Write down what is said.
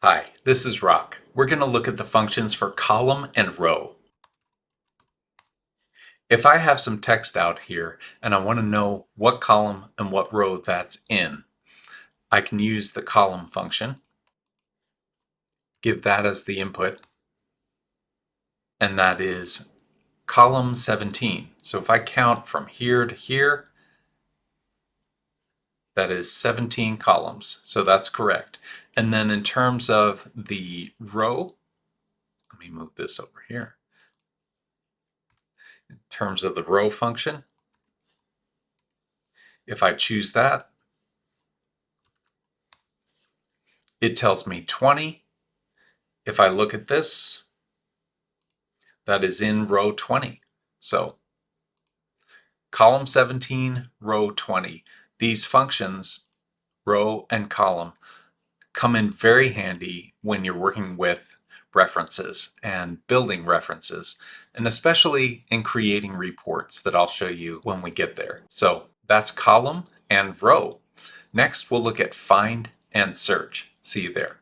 Hi, this is Rock. We're going to look at the functions for column and row. If I have some text out here and I want to know what column and what row that's in, I can use the column function, give that as the input, and that is column 17. So if I count from here to here, that is 17 columns. So that's correct. And then in terms of the row, let me move this over here. In terms of the row function, if I choose that, it tells me 20. If I look at this, that is in row 20. So column 17, row 20. These functions, row and column, come in very handy when you're working with references and building references, and especially in creating reports that I'll show you when we get there. So that's column and row. Next, we'll look at find and search. See you there.